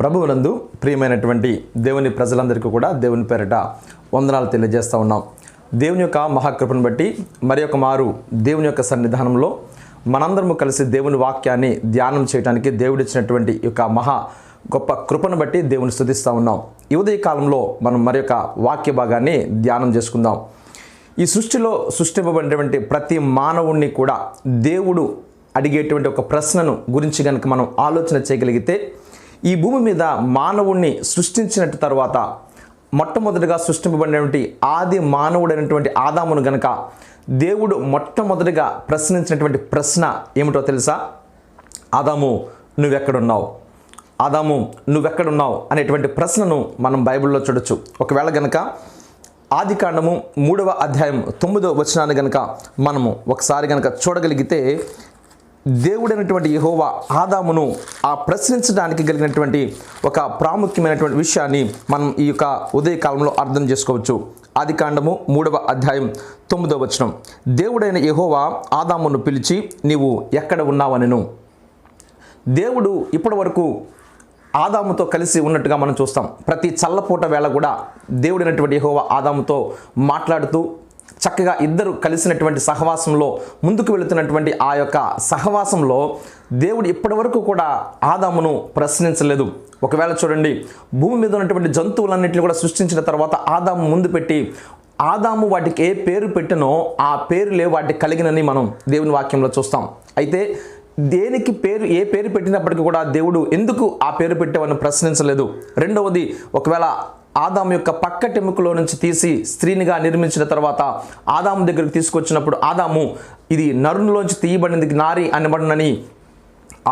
ప్రభువునందు ప్రియమైనటువంటి దేవుని ప్రజలందరికీ కూడా దేవుని పేరిట వందనాలు తెలియజేస్తూ ఉన్నాం. దేవుని యొక్క మహాకృపను బట్టి మరి ఒక మారు దేవుని యొక్క సన్నిధానంలో మనందరము కలిసి దేవుని వాక్యాన్ని ధ్యానం చేయడానికి దేవుడిచ్చినటువంటి యొక్క మహా గొప్ప కృపను బట్టి దేవుని స్తుతిస్తూ ఉన్నాం. ఈ ఉదయ కాలంలో మనం మరి యొక్క వాక్య భాగాన్ని ధ్యానం చేసుకుందాం. ఈ సృష్టిలో సృష్టింపబడినటువంటి ప్రతి మానవుణ్ణి కూడా దేవుడు అడిగేటువంటి ఒక ప్రశ్నను గురించి కనుక మనం ఆలోచన చేయగలిగితే, ఈ భూమి మీద మానవుణ్ణి సృష్టించినట్టు తర్వాత మొట్టమొదటిగా సృష్టింపబడినటువంటి ఆది మానవుడైనటువంటి ఆదామును గనక దేవుడు మొట్టమొదటిగా ప్రశ్నించినటువంటి ప్రశ్న ఏమిటో తెలుసా? ఆదాము నువ్వెక్కడున్నావు, ఆదాము నువ్వెక్కడున్నావు అనేటువంటి ప్రశ్నను మనం బైబిల్లో చూడొచ్చు. ఒకవేళ గనక ఆదికాండము 3వ అధ్యాయం 9వ వచనాన్ని గనక మనము ఒకసారి గనక చూడగలిగితే, దేవుడైనటువంటి యెహోవా ఆదామును ఆ ప్రశ్నించడానికి కలిగినటువంటి ఒక ప్రాముఖ్యమైనటువంటి విషయాన్ని మనం ఈ యొక్క ఉదయకాలంలో అర్థం చేసుకోవచ్చు. ఆదికాండము 3వ అధ్యాయం 9వ వచనం, దేవుడైన యెహోవా ఆదామును పిలిచి నీవు ఎక్కడ ఉన్నావనెను. దేవుడు ఇప్పటి వరకు ఆదాముతో కలిసి ఉన్నట్టుగా మనం చూస్తాం. ప్రతి చల్లపూట వేళ కూడా దేవుడైనటువంటి యెహోవా ఆదాముతో మాట్లాడుతూ చక్కగా ఇద్దరు కలిసినటువంటి సహవాసంలో ముందుకు వెళుతున్నటువంటి ఆ యొక్క సహవాసంలో దేవుడు ఇప్పటి వరకు కూడా ఆదామును ప్రశ్నించలేదు. ఒకవేళ చూడండి, భూమి మీద ఉన్నటువంటి జంతువులన్నింటినీ కూడా సృష్టించిన తర్వాత ఆదాము ముందు పెట్టి ఆదాము వాటికి ఏ పేరు పెట్టినో ఆ పేరులే వాటికి కలిగినని మనం దేవుని వాక్యంలో చూస్తాం. అయితే దేనికి పేరు ఏ పేరు పెట్టినప్పటికీ కూడా దేవుడు ఎందుకు ఆ పేరు పెట్టావని ప్రశ్నించలేదు. రెండవది, ఒకవేళ ఆదాము యొక్క పక్కటెముకలో నుంచి తీసి స్త్రీనిగా నిర్మించిన తర్వాత ఆదాము దగ్గరికి తీసుకొచ్చినప్పుడు ఆదాము ఇది నరునిలోంచి తీయబడింది నారి అనబడినని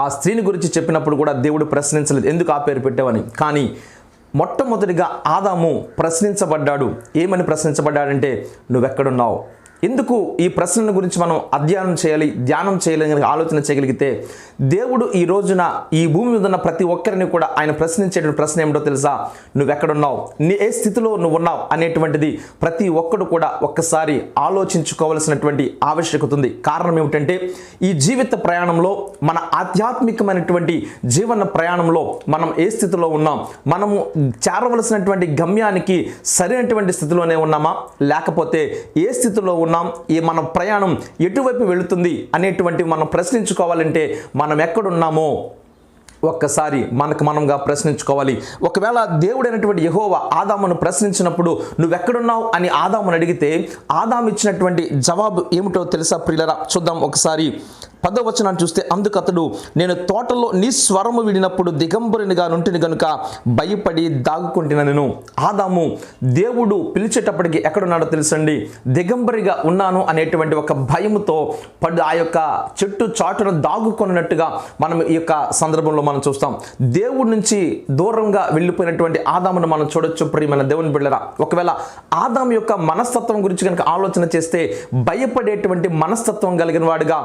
ఆ స్త్రీని గురించి చెప్పినప్పుడు కూడా దేవుడు ప్రశ్నించలేదు ఎందుకు ఆ పేరు పెట్టావని. కానీ మొట్టమొదటిగా ఆదాము ప్రశ్నించబడ్డాడు. ఏమని ప్రశ్నించబడ్డాడంటే నువ్వెక్కడున్నావు. ఎందుకు ఈ ప్రశ్నల గురించి మనం అధ్యయనం చేయాలి, ధ్యానం చేయాలని ఆలోచన చేయగలిగితే, దేవుడు ఈ రోజున ఈ భూమి మీద ఉన్న ప్రతి ఒక్కరిని కూడా ఆయన ప్రశ్నించేటువంటి ప్రశ్న ఏమిటో తెలుసా? నువ్వెక్కడున్నావు, నీ ఏ స్థితిలో నువ్వు ఉన్నావు అనేటువంటిది ప్రతి ఒక్కడు కూడా ఒక్కసారి ఆలోచించుకోవాల్సినటువంటి ఆవశ్యకత ఉంది. కారణం ఏమిటంటే, ఈ జీవిత ప్రయాణంలో మన ఆధ్యాత్మికమైనటువంటి జీవన ప్రయాణంలో మనం ఏ స్థితిలో ఉన్నాం, మనము చేరవలసినటువంటి గమ్యానికి సరైనటువంటి స్థితిలోనే ఉన్నామా, లేకపోతే ఏ స్థితిలో ఈ మన ప్రయాణం ఎటువైపు వెళుతుంది అనేటువంటి మనం ప్రశ్నించుకోవాలంటే మనం ఎక్కడున్నామో ఒక్కసారి మనకు మనంగా ప్రశ్నించుకోవాలి. ఒకవేళ దేవుడైనటువంటి యెహోవా ఆదామును ప్రశ్నించినప్పుడు నువ్వెక్కడున్నావు అని ఆదామును అడిగితే ఆదాము ఇచ్చినటువంటి జవాబు ఏమిటో తెలుసా ప్రియులరా? చూద్దాం ఒకసారి. 10వ వచనాన్ని చూస్తే, అందుకు అతడు నేను తోటలో నీ స్వరము విడినప్పుడు దిగంబరునిగా నుంటిని గనుక భయపడి దాగుకుంటున్నాను. ఆదాము దేవుడు పిలిచేటప్పటికి ఎక్కడున్నాడో తెలుసండి, దిగంబరిగా ఉన్నాను అనేటువంటి ఒక భయముతో ఆ యొక్క చెట్టు చాటును దాగుకొన్నట్టుగా మనం ఈ యొక్క సందర్భంలో మనం చూస్తాం. దేవుడి నుంచి దూరంగా వెళ్ళిపోయినటువంటి ఆదామును మనం చూడొచ్చు ప్రియమైన దేవుని బిడ్డలారా. ఒకవేళ ఆదాము యొక్క మనస్తత్వం గురించి కనుక ఆలోచన చేస్తే, భయపడేటువంటి మనస్తత్వం కలిగిన వాడుగా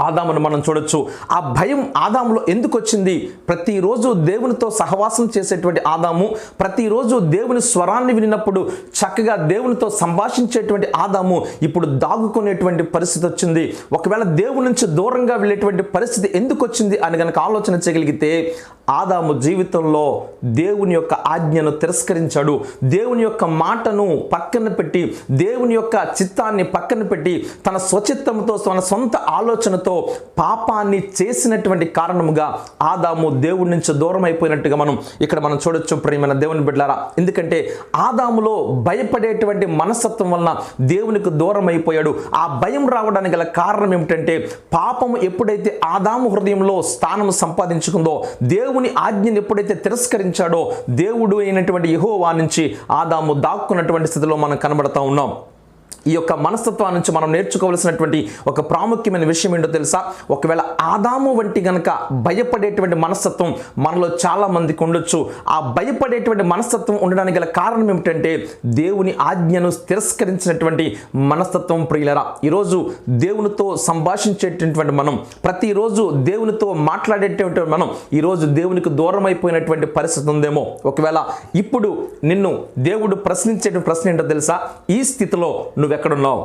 ఆదామును మనం చూడొచ్చు. ఆ భయం ఆదాములో ఎందుకు వచ్చింది? ప్రతిరోజు దేవునితో సహవాసం చేసేటువంటి ఆదాము ప్రతిరోజు దేవుని స్వరాన్ని వినినప్పుడు చక్కగా దేవునితో సంభాషించేటువంటి ఆదాము ఇప్పుడు దాగుకునేటువంటి పరిస్థితి వచ్చింది. ఒకవేళ దేవుని నుంచి దూరంగా వెళ్ళేటువంటి పరిస్థితి ఎందుకు వచ్చింది అని కనుక ఆలోచన చేయగలిగితే, ఆదాము జీవితంలో దేవుని యొక్క ఆజ్ఞను తిరస్కరించాడు. దేవుని యొక్క మాటను పక్కన పెట్టి, దేవుని యొక్క చిత్తాన్ని పక్కన పెట్టి, తన స్వచిత్తంతో తన సొంత ఆలోచనతో పాపాన్ని చేసినటువంటి కారణముగా ఆదాము దేవుడి నుంచి దూరం అయిపోయినట్టుగా మనం చూడొచ్చు ప్రియమైన దేవుని బిడ్డలారా. ఎందుకంటే ఆదాములో భయపడేటువంటి మనస్తత్వం వలన దేవునికి దూరం అయిపోయాడు. ఆ భయం రావడానికి గల కారణం ఏమిటంటే, పాపము ఎప్పుడైతే ఆదాము హృదయంలో స్థానం సంపాదించుకుందో, దేవుని ఆజ్ఞను ఎప్పుడైతే తిరస్కరించాడో, దేవుడు అయినటువంటి యెహోవా నుంచి ఆదాము దాక్కున్నటువంటి స్థితిలో మనం కనబడతా ఉన్నాం. ఈ యొక్క మనస్తత్వం నుంచి మనం నేర్చుకోవాల్సినటువంటి ఒక ప్రాముఖ్యమైన విషయం ఏంటో తెలుసా? ఒకవేళ ఆదాము వంటి గనక భయపడేటువంటి మనస్తత్వం మనలో చాలా మందికి ఉండొచ్చు. ఆ భయపడేటువంటి మనస్తత్వం ఉండడానికి గల కారణం ఏమిటంటే, దేవుని ఆజ్ఞను తిరస్కరించినటువంటి మనస్తత్వం ప్రియులరా. ఈరోజు దేవునితో సంభాషించేటటువంటి మనం, ప్రతిరోజు దేవునితో మాట్లాడేటువంటి మనం ఈరోజు దేవునికి దూరం అయిపోయినటువంటి పరిస్థితి ఉందేమో. ఒకవేళ ఇప్పుడు నిన్ను దేవుడు ప్రశ్నించేటువంటి ప్రశ్న ఏంటో తెలుసా? ఈ స్థితిలో నువ్వెక్కడున్నావు?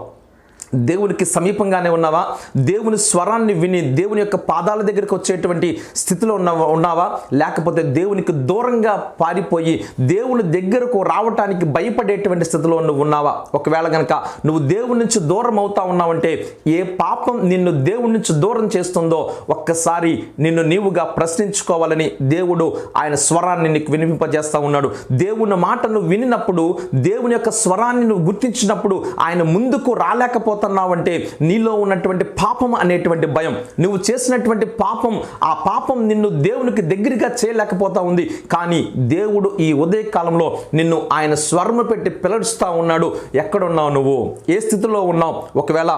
దేవునికి సమీపంగానే ఉన్నావా? దేవుని స్వరాన్ని విని దేవుని యొక్క పాదాల దగ్గరికి వచ్చేటువంటి స్థితిలో ఉన్నావా? లేకపోతే దేవునికి దూరంగా పారిపోయి దేవుని దగ్గరకు రావటానికి భయపడేటువంటి స్థితిలో నువ్వు ఉన్నావా? ఒకవేళ కనుక నువ్వు దేవుని నుంచి దూరం అవుతా ఉన్నావంటే, ఏ పాపం నిన్ను దేవుని నుంచి దూరం చేస్తుందో ఒక్కసారి నిన్ను నీవుగా ప్రశ్నించుకోవాలని దేవుడు ఆయన స్వరాన్ని నీకు వినిపింపజేస్తా ఉన్నాడు. దేవుని మాటను వినినప్పుడు, దేవుని యొక్క స్వరాన్ని నువ్వు గుర్తించినప్పుడు ఆయన ముందుకు రాలేకపోతే అంటే నీలో ఉన్నటువంటి పాపం అనేటువంటి భయం, నువ్వు చేసినటువంటి పాపం, ఆ పాపం నిన్ను దేవునికి దగ్గరగా చేయలేకపోతా ఉంది. కానీ దేవుడు ఈ ఉదయ కాలంలో నిన్ను ఆయన స్వరము పెట్టి పిలుస్తా ఉన్నాడు. ఎక్కడున్నావు నువ్వు? ఏ స్థితిలో ఉన్నావు? ఒకవేళ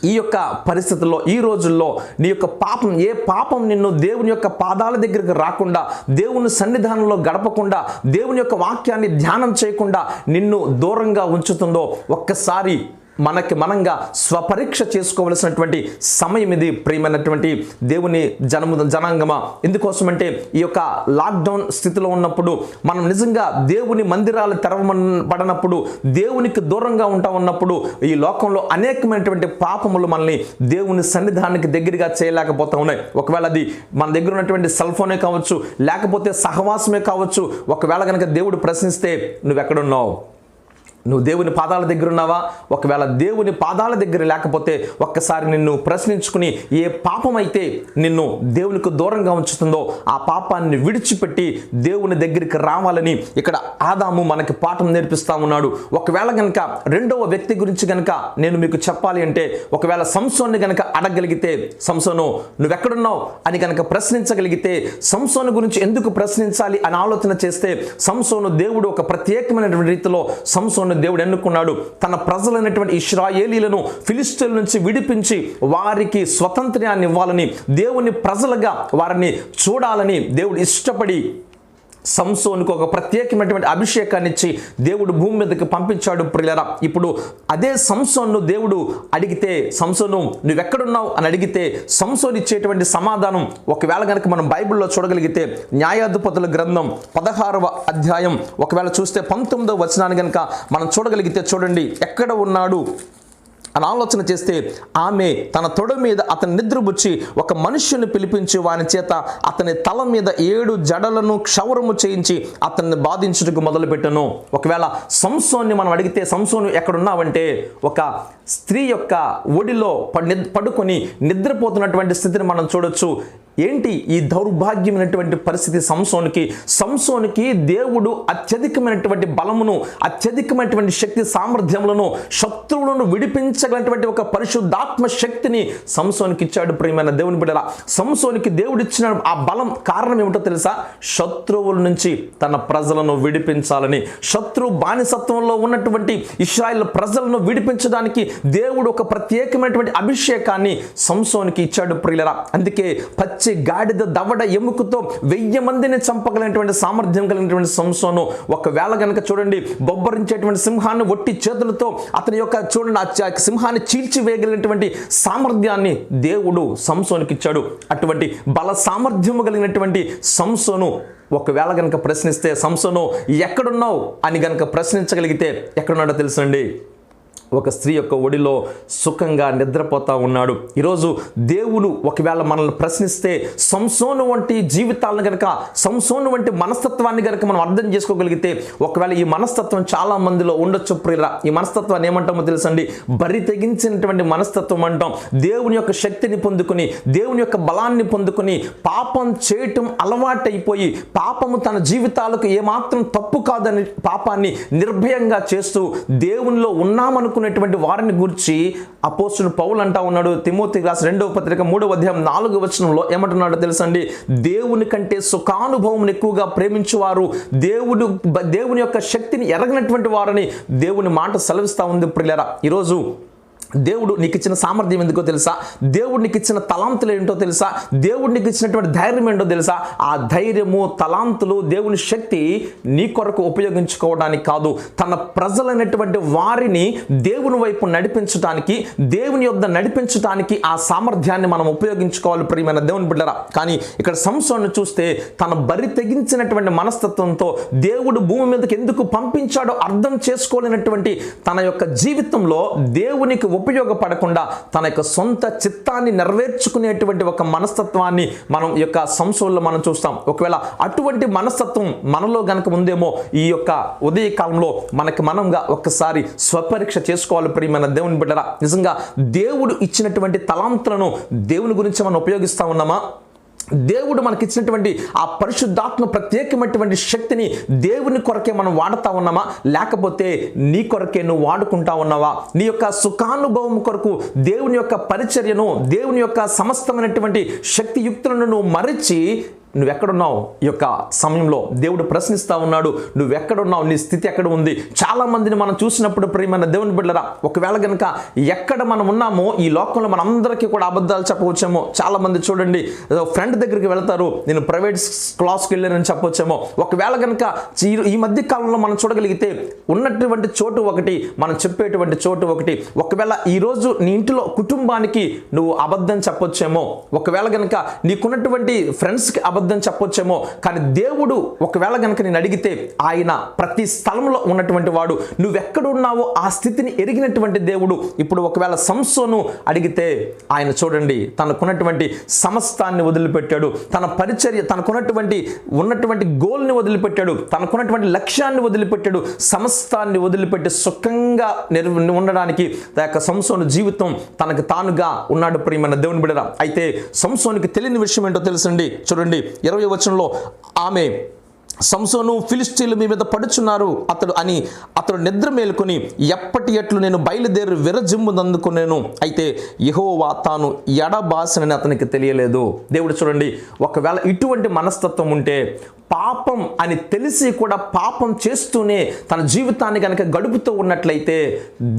ఈ యొక్క పరిస్థితుల్లో, ఈ రోజుల్లో నీ యొక్క పాపం, ఏ పాపం నిన్ను దేవుని యొక్క పాదాల దగ్గరికి రాకుండా, దేవుని సన్నిధానంలో గడపకుండా, దేవుని యొక్క వాక్యాన్ని ధ్యానం చేయకుండా నిన్ను దూరంగా ఉంచుతుందో ఒక్కసారి మనంగా స్వపరీక్ష చేసుకోవలసినటువంటి సమయం ఇది. ప్రియమైనటువంటి దేవుని జనాంగమా, ఎందుకోసమంటే ఈ యొక్క లాక్డౌన్ స్థితిలో ఉన్నప్పుడు మనం నిజంగా దేవుని మందిరాలు తెరవబడినప్పుడు, దేవునికి దూరంగా ఉంటా ఉన్నప్పుడు ఈ లోకంలో అనేకమైనటువంటి పాపములు మనల్ని దేవుని సన్నిధానానికి దగ్గరగా చేయలేకపోతా ఉన్నాయి. ఒకవేళ అది మన దగ్గర ఉన్నటువంటి సెల్ ఫోనే కావచ్చు, లేకపోతే సహవాసమే కావచ్చు. ఒకవేళ కనుక దేవుడు ప్రశ్నిస్తే నువ్వెక్కడున్నావు? నువ్వు దేవుని పాదాల దగ్గర ఉన్నావా? ఒకవేళ దేవుని పాదాల దగ్గర లేకపోతే ఒక్కసారి నిన్ను ప్రశ్నించుకుని, ఏ పాపం అయితే నిన్ను దేవునికి దూరంగా ఉంచుతుందో ఆ పాపాన్ని విడిచిపెట్టి దేవుని దగ్గరికి రావాలని ఇక్కడ ఆదాము మనకి పాఠం నేర్పిస్తా ఉన్నాడు. ఒకవేళ కనుక రెండవ వ్యక్తి గురించి కనుక నేను మీకు చెప్పాలి అంటే, ఒకవేళ సంసోన్ని కనుక అడగగలిగితే, సంసోను నువ్వెక్కడున్నావు అని కనుక ప్రశ్నించగలిగితే, సంసోను గురించి ఎందుకు ప్రశ్నించాలి అని ఆలోచన చేస్తే, సంసోను దేవుడు ఒక ప్రత్యేకమైనటువంటి రీతిలో సంసోను దేవుడు ఎన్నుకున్నాడు. తన ప్రజలైనటువంటి ఇశ్రాయేలీలను ఫిలిష్తీయుల నుంచి విడిపించి వారికి స్వతంత్రాన్ని ఇవ్వాలని, దేవుని ప్రజలుగా వారిని చూడాలని దేవుడు ఇష్టపడి సంసోనుకు ఒక ప్రత్యేకమైనటువంటి అభిషేకాన్ని ఇచ్చి దేవుడు భూమి మీదకి పంపించాడు. ప్రియులారా, ఇప్పుడు అదే సంసోను దేవుడు అడిగితే, సంసోను నువ్వెక్కడున్నావు అని అడిగితే సంసోను ఇచ్చేటువంటి సమాధానం ఒకవేళ కనుక మనం బైబిల్లో చూడగలిగితే, న్యాయాధిపతుల గ్రంథం 16వ అధ్యాయం ఒకవేళ చూస్తే 19వ వచనాన్ని కనుక మనం చూడగలిగితే, చూడండి ఎక్కడ ఉన్నాడు అని ఆలోచన చేస్తే, ఆమె తన తొడ మీద అతని నిద్రబుచ్చి ఒక మనుష్యుని పిలిపించి వాని చేత అతని తల మీద 7 జడలను క్షౌరము చేయించి అతన్ని బాధించుటకు మొదలుపెట్టను. ఒకవేళ సంసోన్ని మనం అడిగితే, సంసోను ఎక్కడున్నావంటే ఒక స్త్రీ యొక్క ఒడిలో పడుకొని నిద్రపోతున్నటువంటి స్థితిని మనం చూడొచ్చు. ఏంటి ఈ దౌర్భాగ్యమైనటువంటి పరిస్థితి సంసోనుకి దేవుడు అత్యధికమైనటువంటి బలమును, అత్యధికమైనటువంటి శక్తి సామర్థ్యములను, శత్రువులను విడిపించగలిగినటువంటి ఒక పరిశుద్ధాత్మ శక్తిని సంసోనుకి ఇచ్చాడు. ప్రియమైన దేవుని బిడ్డలారా, సంసోనుకి దేవుడు ఇచ్చిన ఆ బలం కారణం ఏమిటో తెలుసా? శత్రువుల నుంచి తన ప్రజలను విడిపించాలని, శత్రు బానిసత్వంలో ఉన్నటువంటి ఇశ్రాయేలు ప్రజలను విడిపించడానికి దేవుడు ఒక ప్రత్యేకమైనటువంటి అభిషేకాన్ని సంసోనుకి ఇచ్చాడు. ప్రియులారా, అందుకే పచ్చి గాడిద దవడ ఎముకతో 1000 మందిని చంపగలిగినటువంటి సామర్థ్యం కలిగినటువంటి సంసోను, ఒకవేళ కనుక చూడండి బొబ్బరించేటువంటి సింహాన్ని ఒట్టి చేతులతో అతని యొక్క చూడండి ఆ సింహాన్ని చీల్చివేయగలిగినటువంటి సామర్థ్యాన్ని దేవుడు సంసోనుకి ఇచ్చాడు. అటువంటి బల సామర్థ్యము కలిగినటువంటి సంసోను ఒకవేళ కనుక ప్రశ్నిస్తే, సంసోను ఎక్కడున్నావు అని కనుక ప్రశ్నించగలిగితే ఎక్కడున్నాడో తెలుసండి? ఒక స్త్రీ యొక్క ఒడిలో సుఖంగా నిద్రపోతా ఉన్నాడు. ఈరోజు దేవుడు ఒకవేళ మనల్ని ప్రశ్నిస్తే, సంసోను వంటి జీవితాలను కనుక, సంసోను వంటి మనస్తత్వాన్ని కనుక మనం అర్థం చేసుకోగలిగితే, ఒకవేళ ఈ మనస్తత్వం చాలా మందిలో ఉండొచ్చు. ప్రియురా, ఈ మనస్తత్వాన్ని ఏమంటామో తెలుసండి? బరి తెగించినటువంటి మనస్తత్వం అంటాం. దేవుని యొక్క శక్తిని పొందుకుని, దేవుని యొక్క బలాన్ని పొందుకుని, పాపం చేయటం అలవాటైపోయి, పాపము తన జీవితాలకు ఏమాత్రం తప్పు కాదని పాపాన్ని నిర్భయంగా చేస్తూ దేవునిలో ఉన్నామనుకునేటువంటి వారిని గురించి అపోస్తలుడు పౌలు అంటా ఉన్నాడు. తిమోతికి రాసిన 2వ పత్రిక 3వ అధ్యాయం 4వ వచనంలో ఏమంటున్నాడో తెలుసండి? దేవుని కంటే సుఖానుభవం ఎక్కువగా ప్రేమించువారు, దేవుని యొక్క శక్తిని ఎరగనటువంటి వారని దేవుని మాట సెలవిస్తా ఉంది. ప్రియులారా, ఈరోజు దేవుడు నీకు ఇచ్చిన సామర్థ్యం ఎందుకో తెలుసా? దేవుడు నీకు ఇచ్చిన తలాంతులు ఏంటో తెలుసా? దేవుడు నీకు ఇచ్చినటువంటి ధైర్యం ఏంటో తెలుసా? ఆ ధైర్యము, తలాంతులు, దేవుని శక్తి నీ కొరకు ఉపయోగించుకోవడానికి కాదు, తన ప్రజలైనటువంటి వారిని దేవుని వైపు నడిపించడానికి, దేవుని యొద్ద నడిపించడానికి ఆ సామర్థ్యాన్ని మనం ఉపయోగించుకోవాలి. ప్రియమైన దేవుని బిడ్డలారా, కానీ ఇక్కడ సంసోను చూస్తే తన బరి తెగించినటువంటి మనస్తత్వంతో దేవుడు భూమి మీదకి ఎందుకు పంపించాడో అర్థం చేసుకోలేనటువంటి తన యొక్క జీవితంలో దేవునికి ఉపయోగపడకుండా తన యొక్క సొంత చిత్తాన్ని నెరవేర్చుకునేటువంటి ఒక మనస్తత్వాన్ని మనం ఈ యొక్క సంసోన్లో మనం చూస్తాం. ఒకవేళ అటువంటి మనస్తత్వం మనలో గనక ఉందేమో ఈ యొక్క ఉదయ కాలంలో మనకి మనంగా ఒక్కసారి స్వపరీక్ష చేసుకోవాలి. ప్రియమైన దేవుని బిడ్డరా, నిజంగా దేవుడు ఇచ్చినటువంటి తలాంతులను దేవుని గురించి మనం ఉపయోగిస్తా ఉన్నామా? దేవుడు మనకిచ్చినటువంటి ఆ పరిశుద్ధాత్మ ప్రత్యేకమైనటువంటి శక్తిని దేవుని కొరకే మనం వాడుతా ఉన్నామా, లేకపోతే నీ కొరకే నువ్వు వాడుకుంటా ఉన్నావా? నీ యొక్క సుఖానుభవం కొరకు దేవుని యొక్క పరిచర్యను, దేవుని యొక్క సమస్తమైనటువంటి శక్తియుక్తులను నువ్వు మరిచి నువ్వెక్కడున్నావు? ఈ యొక్క సమయంలో దేవుడు ప్రశ్నిస్తూ ఉన్నాడు, నువ్వెక్కడున్నావు? నీ స్థితి ఎక్కడ ఉంది? చాలా మందిని మనం చూసినప్పుడు ప్రియమైన దేవుని బిడ్డరా, ఒకవేళ కనుక ఎక్కడ మనం ఉన్నామో ఈ లోకంలో మన అందరికీ కూడా అబద్ధాలు చెప్పవచ్చేమో. చాలా మంది చూడండి, ఫ్రెండ్ దగ్గరికి వెళ్తారు, నేను ప్రైవేట్ క్లాస్కి వెళ్ళానని చెప్పవచ్చేమో. ఒకవేళ కనుక ఈ మధ్య కాలంలో మనం చూడగలిగితే ఉన్నటువంటి చోటు ఒకటి, మనం చెప్పేటువంటి చోటు ఒకటి. ఒకవేళ ఈరోజు నీ ఇంటిలో కుటుంబానికి నువ్వు అబద్ధం చెప్పొచ్చేమో, ఒకవేళ కనుక నీకున్నటువంటి ఫ్రెండ్స్కి అబద్ధం చెప్పొచ్చేమో. కానీ దేవుడు ఒకవేళ కనుక నేను అడిగితే ఆయన ప్రతి స్థలంలో ఉన్నటువంటి వాడు. నువ్వెక్కడున్నావో ఆ స్థితిని ఎరిగినటువంటి దేవుడు. ఇప్పుడు ఒకవేళ సంసోను అడిగితే ఆయన చూడండి, తనకున్నటువంటి సమస్తాన్ని వదిలిపెట్టాడు, తన పరిచర్య, ఉన్నటువంటి గోల్ని వదిలిపెట్టాడు, తనకున్నటువంటి లక్ష్యాన్ని వదిలిపెట్టాడు, సమస్తాన్ని వదిలిపెట్టి సుఖంగా ఉండడానికి సంసోను జీవితం తనకు తానుగా ఉన్నాడు. ప్రియమైన దేవుని బిడ్డరా, అయితే సంసోనుకి తెలియని విషయం ఏంటో తెలుసండి. చూడండి 20వ వచనంలో, ఆమె సంసోను, ఫిలిష్తీయులు మీ మీద పడుచున్నారు అతడు నిద్ర మేలుకొని ఎప్పటి ఎట్లు నేను బయలుదేరి విరజిమ్మునందుకునేను, అయితే యెహోవా తాను ఎడబాసనని అతనికి తెలియలేదు. దేవుడు చూడండి, ఒకవేళ ఇటువంటి మనస్తత్వం ఉంటే, పాపం అని తెలిసి కూడా పాపం చేస్తూనే తన జీవితాన్ని కనుక గడుపుతూ ఉన్నట్లయితే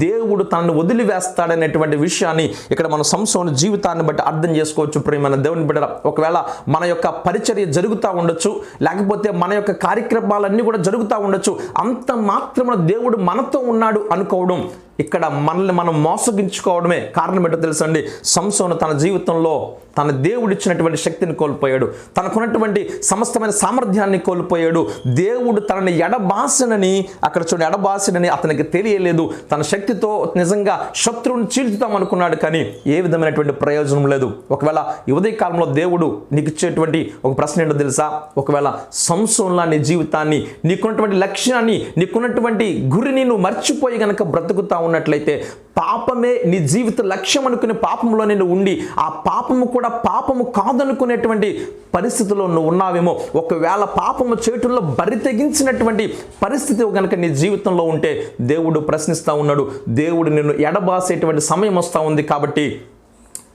దేవుడు తనను వదిలివేస్తాడనేటువంటి విషయాన్ని ఇక్కడ మనం సంసోను జీవితాన్ని బట్టి అర్థం చేసుకోవచ్చు. ప్రియమైన దేవుని బిడ్డరా, ఒకవేళ మన యొక్క పరిచర్య జరుగుతూ ఉండొచ్చు, లేకపోతే మన యొక్క కార్యక్రమాలన్నీ కూడా జరుగుతూ ఉండొచ్చు, అంత మాత్రమే దేవుడు మనతో ఉన్నాడు అనుకోవడం, ఇక్కడ మనల్ని మనం మోసగించుకోవడమే. కారణం ఏంటో తెలుసండి, సంసోను తన జీవితంలో తన దేవుడిచ్చినటువంటి శక్తిని కోల్పోయాడు, తనకున్నటువంటి సమస్తమైన సామర్థ్యాన్ని కోల్పోయాడు. దేవుడు తనని ఎడబాసనని, అక్కడ చూడండి, ఎడబాసనని అతనికి తెలియలేదు. తన శక్తితో నిజంగా శత్రువుని చీల్చుతాం అనుకున్నాడు, కానీ ఏ విధమైనటువంటి ప్రయోజనం లేదు. ఒకవేళ ఈ ఉదయ కాలంలో దేవుడు నీకు ఇచ్చేటువంటి ఒక ప్రశ్న ఏంటో తెలుసా? ఒకవేళ సంసోనులా నీ జీవితాన్ని, నీకున్నటువంటి లక్ష్యాన్ని, నీకున్నటువంటి గురిని నువ్వు మర్చిపోయి గనక బ్రతుకుతా ఉన్నట్లయితే, పాపమే నీ జీవిత లక్ష్యం అనుకునే పాపంలో నేను ఉండి ఆ పాపము కూడా పాపము కాదనుకునేటువంటి పరిస్థితిలో నువ్వు ఉన్నావేమో. ఒకవేళ పాపము చేయటంలో బరి తెగించినటువంటి పరిస్థితి కనుక నీ జీవితంలో ఉంటే దేవుడు ప్రశ్నిస్తూ ఉన్నాడు. దేవుడు నిన్ను ఎడబాసేటువంటి సమయం వస్తూ ఉంది. కాబట్టి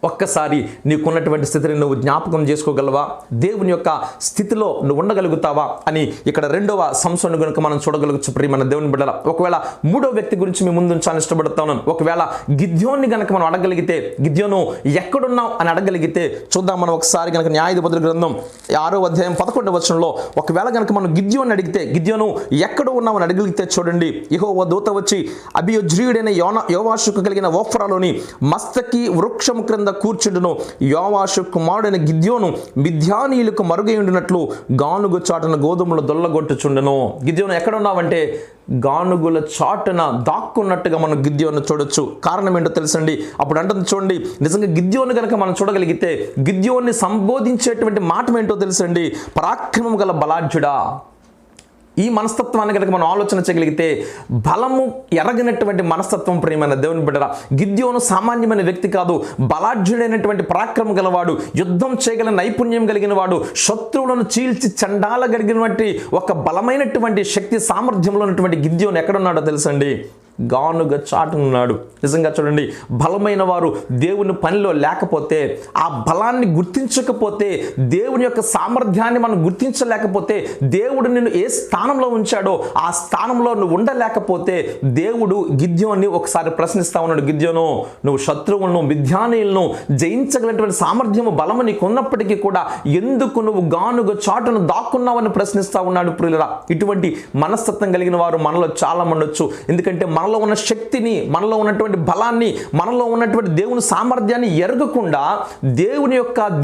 ఒక్కసారి నీకున్నటువంటి స్థితిని నువ్వు జ్ఞాపకం చేసుకోగలవా? దేవుని యొక్క స్థితిలో నువ్వు ఉండగలుగుతావా అని ఇక్కడ రెండవ సంసోను కనుక మనం చూడగలుగుచ్చు. ప్రియమైన దేవుని బిడ్డల, ఒకవేళ మూడో వ్యక్తి గురించి మీ ముందు ఉంచాలని ఇష్టపడుతున్నాను. ఒకవేళ గిద్యోన్ని కనుక మనం అడగలిగితే, గిద్యోను ఎక్కడున్నావు అని అడగలిగితే, చూద్దాం మనం ఒకసారి కనుక న్యాయాధిపతుల గ్రంథం 6వ అధ్యాయం 11వ వచనంలో ఒకవేళ కనుక మనం గిద్యోన్ని అడిగితే, గిద్యోను ఎక్కడ ఉన్నావు అని అడగలిగితే చూడండి, యెహోవా దూత వచ్చి అబీయజ్రీయుడైన యోవాషుకు కలిగిన ఓఫ్రాలోని మస్తకి వృక్షము క్రింద కూర్చుండును. యోవాషు కుమారుడైన గిద్యోను మిద్యానీయులకు మరుగై ఉండినట్లు గానుగు చాటున గోధుమలు దొల్లగొట్టుచుండెను. గిద్యోను ఎక్కడ ఉన్నావంటే గానుగుల చాటున దాక్కున్నట్టుగా మనం గిద్యోను చూడొచ్చు. కారణం ఏంటో తెలుసండి, అప్పుడు అంటుంది చూడండి, నిజంగా గిద్యోను కనుక మనం చూడగలిగితే గిద్యోన్ని సంబోధించేటువంటి మాట ఏంటో తెలుసండి, పరాక్రమం గల బలాఢ్యుడా. ఈ మనస్తత్వాన్ని కనుక మనం ఆలోచన చేయగలిగితే, బలము ఎరగినటువంటి మనస్తత్వం. ప్రియమైన దేవుని బిడ్డరా, గిద్యోను సామాన్యమైన వ్యక్తి కాదు, బలాఢ్యుడైనటువంటి పరాక్రమం గలవాడు, యుద్ధం చేయగల నైపుణ్యం కలిగిన వాడు, శత్రువులను చీల్చి చండాలగలిగినటువంటి ఒక బలమైనటువంటి శక్తి సామర్థ్యంలో ఉన్నటువంటి గిద్యోను ఎక్కడున్నాడో తెలుసండి, గానుగ చాటునున్నాడు. నిజంగా చూడండి, బలమైన వారు దేవుని పనిలో లేకపోతే, ఆ బలాన్ని గుర్తించకపోతే, దేవుని యొక్క సామర్థ్యాన్ని మనం గుర్తించలేకపోతే, దేవుడు నిన్ను ఏ స్థానంలో ఉంచాడో ఆ స్థానంలో నువ్వు ఉండలేకపోతే, దేవుడు గిద్యోన్ని ఒకసారి ప్రశ్నిస్తా ఉన్నాడు, గిద్యోను, నువ్వు శత్రువులను, మిద్యానీయులను జయించగలిగినటువంటి సామర్థ్యము, బలము నీకు ఉన్నప్పటికీ కూడా ఎందుకు నువ్వు గానుగ చాటును దాక్కున్నావని ప్రశ్నిస్తా ఉన్నాడు. ప్రియులరా, ఇటువంటి మనస్తత్వం కలిగిన వారు మనలో చాలా మండొచ్చు. ఎందుకంటే మనలో ఉన్న శక్తిని, మనలో ఉన్నటువంటి బలాన్ని, మనలో ఉన్నటువంటి దేవుని సామర్థ్యాన్ని ఎరగకుండా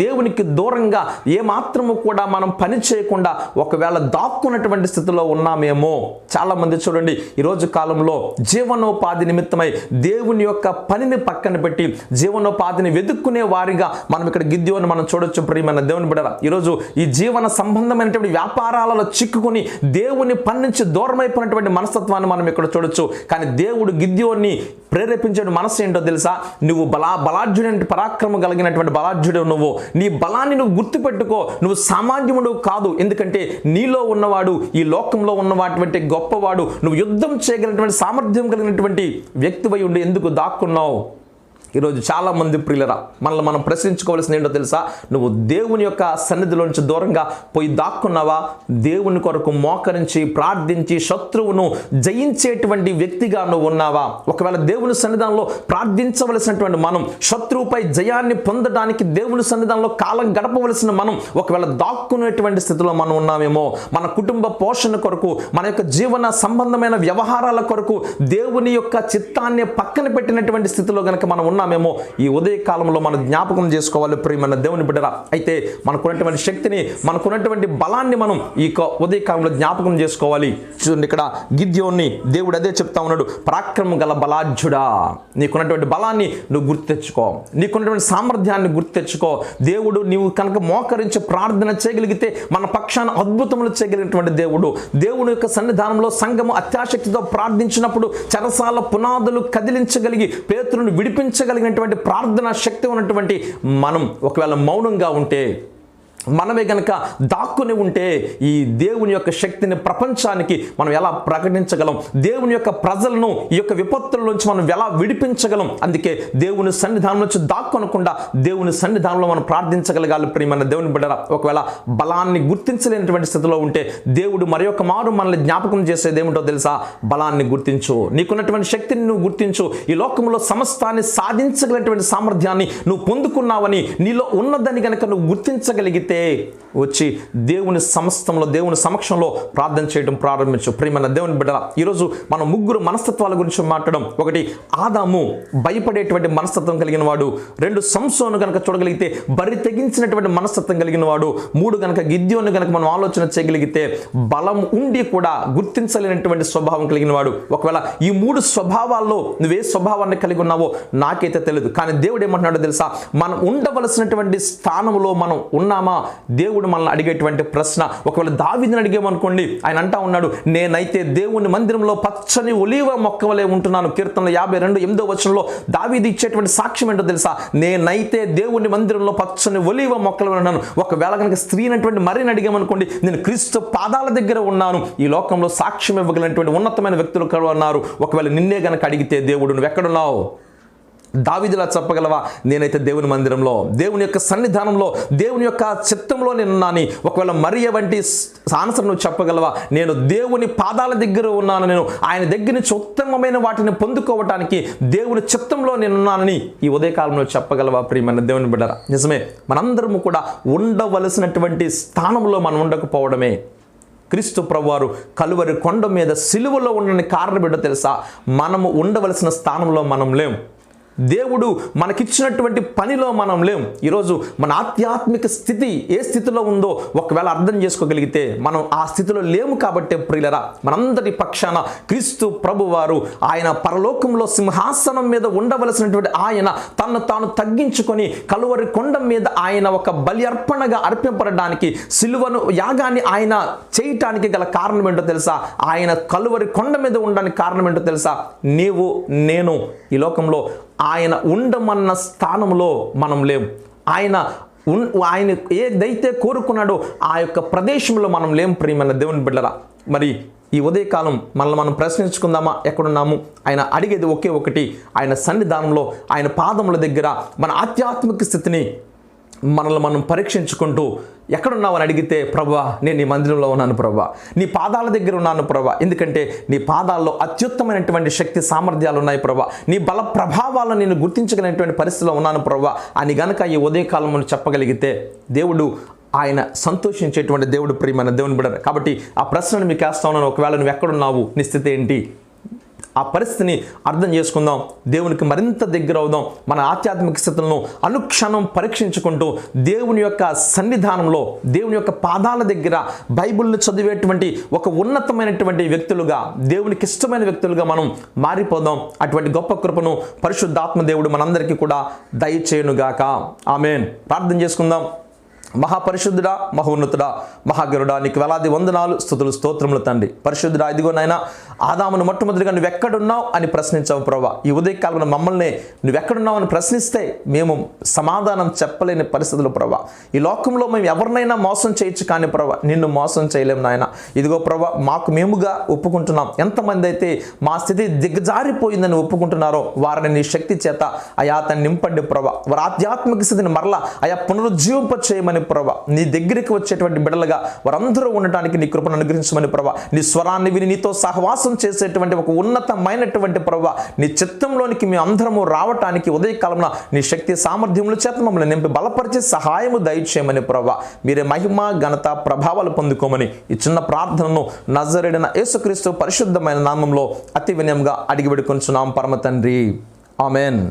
దేవునికి దూరంగా ఏమాత్రము కూడా మనం పని చేయకుండా ఒకవేళ దాక్కున్నటువంటి స్థితిలో ఉన్నామేమో. చాలామంది చూడండి, ఈరోజు కాలంలో జీవనోపాధి నిమిత్తమై దేవుని యొక్క పనిని పక్కన పెట్టి జీవనోపాధిని వెతుక్కునే వారిగా మనం ఇక్కడ గిద్యోని మనం చూడొచ్చు. ప్రియమైన దేవుని బిడ్డలారా, ఈరోజు ఈ జీవన సంబంధమైనటువంటి వ్యాపారాలలో చిక్కుకొని దేవుని పని నుంచి దూరమైపోయినటువంటి మనస్తత్వాన్ని మనం ఇక్కడ చూడొచ్చు. కానీ దేవుడు గిద్యోని ప్రేరేపించే మనసు ఏంటో తెలుసా? నువ్వు బలాఢ్యుడైన పరాక్రమం కలిగినటువంటి బలాఢ్యుడు, నువ్వు నీ బలాన్ని నువ్వు గుర్తుపెట్టుకో. నువ్వు సామాన్యముడు కాదు, ఎందుకంటే నీలో ఉన్నవాడు ఈ లోకంలో ఉన్నవాటువంటి గొప్పవాడు. నువ్వు యుద్ధం చేయగలిగినటువంటి సామర్థ్యం కలిగినటువంటి వ్యక్తివై ఉండి ఎందుకు దాక్కున్నావు? ఈరోజు చాలామంది ప్రియులరా, మనల్ని మనం ప్రశ్నించుకోవాల్సింది ఏంటో తెలుసా? నువ్వు దేవుని యొక్క సన్నిధిలో నుంచి దూరంగా పోయి దాక్కున్నావా? దేవుని కొరకు మోకరించి ప్రార్థించి శత్రువును జయించేటువంటి వ్యక్తిగా నువ్వు ఉన్నావా? ఒకవేళ దేవుని సన్నిధానంలో ప్రార్థించవలసినటువంటి మనం, శత్రువుపై జయాన్ని పొందడానికి దేవుని సన్నిధానంలో కాలం గడపవలసిన మనం ఒకవేళ దాక్కునేటువంటి స్థితిలో మనం ఉన్నామేమో. మన కుటుంబ పోషణ కొరకు, మన యొక్క జీవన సంబంధమైన వ్యవహారాల కొరకు దేవుని యొక్క చిత్తాన్ని పక్కన పెట్టినటువంటి స్థితిలో కనుక మనం ఉన్నామేమో. ఈ ఉదయ కాలంలో మనం జ్ఞాపకం చేసుకోవాలి ప్రియమైన దేవుని బిడ్డరా. అయితే మనకున్నటువంటి శక్తిని, మనకున్నటువంటి బలాన్ని మనం ఈ ఉదయ కాలంలో జ్ఞాపకం చేసుకోవాలి. చూడండి, ఇక్కడ గిద్యోన్ని దేవుడు అదే చెప్తా ఉన్నాడు, పరాక్రమం గల బలాఢ్యుడా, నీకున్నటువంటి బలాన్ని నువ్వు గుర్తు తెచ్చుకో, నీకున్నటువంటి సామర్థ్యాన్ని గుర్తు తెచ్చుకో. దేవుడు నీవు కనుక మోకరించి ప్రార్థన చేయగలిగితే మన పక్షాన అద్భుతములు చేయగలిగినటువంటి దేవుడు. దేవుని యొక్క సన్నిధానంలో సంఘము అత్యాశక్తితో ప్రార్థించినప్పుడు చెరసాల పునాదులు కదిలించగలిగి పేతురును విడిపించగలిగినటువంటి ప్రార్థనా శక్తి ఉన్నటువంటి మనం ఒకవేళ మౌనంగా ఉంటే, మనమే గనక దాక్కుని ఉంటే ఈ దేవుని యొక్క శక్తిని ప్రపంచానికి మనం ఎలా ప్రకటించగలం? దేవుని యొక్క ప్రజలను ఈ యొక్క విపత్తుల నుంచి మనం ఎలా విడిపించగలం? అందుకే దేవుని సన్నిధానం నుంచి దాక్కొనకుండా దేవుని సన్నిధానంలో మనం ప్రార్థించగలగాలి ప్రియమైన దేవుని బిడ్డరా. ఒకవేళ బలాన్ని గుర్తించలేనటువంటి స్థితిలో ఉంటే దేవుడు మరొక మారు మనల్ని జ్ఞాపకం చేసేది ఏమిటో తెలుసా? బలాన్ని గుర్తించు, నీకున్నటువంటి శక్తిని నువ్వు గుర్తించు. ఈ లోకంలో సమస్తాన్ని సాధించగలిగినటువంటి సామర్థ్యాన్ని నువ్వు పొందుకున్నావని, నీలో ఉన్నదని కనుక నువ్వు గుర్తించగలిగితే వచ్చి దేవుని సమక్షంలో ప్రార్థన చేయడం ప్రారంభించు. ప్రియమైన దేవుని బిడ్డలా, ఈరోజు మనం ముగ్గురు మనస్తత్వాల గురించి మాట్లాడడం. ఒకటి, ఆదాము భయపడేటువంటి మనస్తత్వం కలిగిన వాడు. 2, సంసోను కనుక చూడగలిగితే బరి తెగించినటువంటి మనస్తత్వం కలిగిన వాడు. 3, కనుక గిద్యోను కనుక మనం ఆలోచన చేయగలిగితే బలం ఉండి కూడా గుర్తించలేనటువంటి స్వభావం కలిగిన వాడు. ఒకవేళ ఈ 3 స్వభావాల్లో నువ్వే స్వభావాన్ని కలిగి ఉన్నావో నాకైతే తెలియదు. కానీ దేవుడు ఏమంటున్నాడో తెలుసా? మనం ఉండవలసినటువంటి స్థానంలో మనం ఉన్నామా? దేవుడు మనల్ని అడిగేటువంటి ప్రశ్న. ఒకవేళ దావీదుని అడిగేమనుకోండి, ఆయన అంటా ఉన్నాడు, నేనైతే దేవుని మందిరంలో పచ్చని ఒలీవ మొక్క వలె ఉంటున్నాను. కీర్తనలు 52:8 దావీదు ఇచ్చేటువంటి సాక్ష్యం ఏంటో తెలుసా? నేనైతే దేవుని మందిరంలో పచ్చని ఒలీవ మొక్కలు ఉన్నాను. ఒకవేళ కనుక స్త్రీ అయినటువంటి మరిని అడిగామనుకోండి, నేను క్రీస్తు పాదాల దగ్గర ఉన్నాను. ఈ లోకంలో సాక్ష్యం ఇవ్వగలిగినటువంటి ఉన్నతమైన వ్యక్తులు ఉన్నారు. ఒకవేళ నిన్నే గనక అడిగితే దేవుడు నువ్వు ఎక్కడున్నావు? దావీదులా చెప్పగలవా? నేనైతే దేవుని మందిరంలో, దేవుని యొక్క సన్నిధానంలో, దేవుని యొక్క చిత్తంలో నేనున్నాను. ఒకవేళ మరియ వంటి ఆన్సర్ నువ్వు చెప్పగలవా? నేను దేవుని పాదాల దగ్గర ఉన్నాను, నేను ఆయన దగ్గర నుంచి ఉత్తమమైన వాటిని పొందుకోవటానికి దేవుని చిత్తంలో నేనున్నానని ఈ ఉదయకాలంలో చెప్పగలవా? ప్రియమైన దేవుని బిడ్డరా, నిజమే, మనందరము కూడా ఉండవలసినటువంటి స్థానంలో మనం ఉండకపోవడమే. క్రీస్తు ప్రభువారు కలువరి కొండ మీద సిలువలో ఉండని కారణం ఏంటో తెలుసా? మనము ఉండవలసిన స్థానంలో మనం లేం. దేవుడు మనకిచ్చినటువంటి పనిలో మనం లేం. ఈరోజు మన ఆధ్యాత్మిక స్థితి ఏ స్థితిలో ఉందో ఒకవేళ అర్థం చేసుకోగలిగితే మనం ఆ స్థితిలో లేము. కాబట్టి ప్రియులరా, మనందరి పక్షాన క్రీస్తు ప్రభువారు ఆయన పరలోకంలో సింహాసనం మీద ఉండవలసినటువంటి ఆయన తను తాను తగ్గించుకొని కలువరి కొండ మీద ఆయన ఒక బలి అర్పణగా అర్పింపడానికి, సిలువను యాగాన్ని ఆయన చేయటానికి గల కారణం ఏంటో తెలుసా? ఆయన కలువరి కొండ మీద ఉండడానికి కారణం ఏంటో తెలుసా? నీవు నేను ఈ లోకంలో ఆయన ఉండమన్న స్థానంలో మనం లేం. ఆయన ఏదైతే కోరుకున్నాడో ఆ యొక్క ప్రదేశంలో మనం లేం. ప్రియమైన దేవుని బిడ్డరా, మరి ఈ ఉదయకాలం మనల్ని మనం ప్రశ్నించుకుందామా? ఎక్కడున్నాము? ఆయన అడిగేది ఒకే ఒకటి, ఆయన సన్నిధానంలో, ఆయన పాదముల దగ్గర మన ఆధ్యాత్మిక స్థితిని మనల్ని మనం పరీక్షించుకుంటూ ఎక్కడున్నావని అడిగితే, ప్రభువా నేను నీ మందిరంలో ఉన్నాను ప్రభువా, నీ పాదాల దగ్గర ఉన్నాను ప్రభువా, ఎందుకంటే నీ పాదాల్లో అత్యుత్తమైనటువంటి శక్తి సామర్థ్యాలు ఉన్నాయి ప్రభువా, నీ బల ప్రభావాలను నేను గుర్తించగలిగినటువంటి పరిస్థితిలో ఉన్నాను ప్రభువా అని గనక ఈ ఉదయకాలం మనం చెప్పగలిగితే దేవుడు ఆయన సంతోషించేటువంటి దేవుడు. ప్రియమైన దేవుని బిడ్డ, కాబట్టి ఆ ప్రశ్నను మీకు వేస్తా ఉన్నాను. ఒకవేళ నువ్వు ఎక్కడున్నావు, నీ స్థితి ఏంటి ఆ పరిస్థితిని అర్థం చేసుకుందాం, దేవునికి మరింత దగ్గర అవుదాం. మన ఆధ్యాత్మిక స్థితులను అనుక్షణం పరీక్షించుకుంటూ దేవుని యొక్క సన్నిధానంలో, దేవుని యొక్క పాదాల దగ్గర బైబిల్ని చదివేటువంటి ఒక ఉన్నతమైనటువంటి వ్యక్తులుగా, దేవునికి ఇష్టమైన వ్యక్తులుగా మనం మారిపోదాం. అటువంటి గొప్ప కృపను పరిశుద్ధాత్మ దేవుడు మనందరికీ కూడా దయచేయునుగాక. ఆమేన్. ప్రార్థన చేసుకుందాం. మహాపరిశుద్ధుడా, మహోన్నతుడా, మహాగరుడా, నీకు వేలాది వందనాలు, స్తుతులు, స్తోత్రములు తండ్రి. పరిశుద్ధుడా, ఇదిగో నాయన ఆదామును మొట్టమొదటిగా నువ్వెక్కడున్నావు అని ప్రశ్నించావు ప్రభా. ఈ ఉదయకాలంలో మమ్మల్ని నువ్వెక్కడున్నావు అని ప్రశ్నిస్తే మేము సమాధానం చెప్పలేని పరిస్థితులు ప్రభా. ఈ లోకంలో మేము ఎవరినైనా మోసం చేయొచ్చు కానీ ప్రభా నిన్ను మోసం చేయలేము నాయన. ఇదిగో ప్రభా, మాకు మేముగా ఒప్పుకుంటున్నాం. ఎంతమంది అయితే మా స్థితి దిగజారిపోయిందని ఒప్పుకుంటున్నారో వారిని నీ శక్తి చేత అయా తను నింపండి ప్రభా. వారి ఆధ్యాత్మిక స్థితిని మరలా అయా పునరుజ్జీవింప చేయమని ప్రభా. నీ దగ్గరికి వచ్చేటువంటి బిడ్డలుగా వారందరూ ఉండటానికి నీ కృపను అనుగ్రహించమని ప్రభా. నీ స్వరాన్ని విని నీతో సహవాసం చేసేటువంటి ఒక ఉన్నతమైనటువంటి ప్రభా నీ చిత్తంలోనికి మేము అందరము రావటానికి ఉదయకాలంలో నీ శక్తి సామర్థ్యముల చేత మమ్మల్ని నింపి బలపరిచి సహాయము దయచేయమని ప్రభా. మీరే మహిమ ఘనత ప్రభావాలు పొందుకోమని ఈ చిన్న ప్రార్థనను నజరేయుడైన యేసుక్రీస్తు పరిశుద్ధమైన నామంలో అతి వినయంగా అడిగి వేడుకొనుచున్నాం పరమ తండ్రి. ఆమేన్.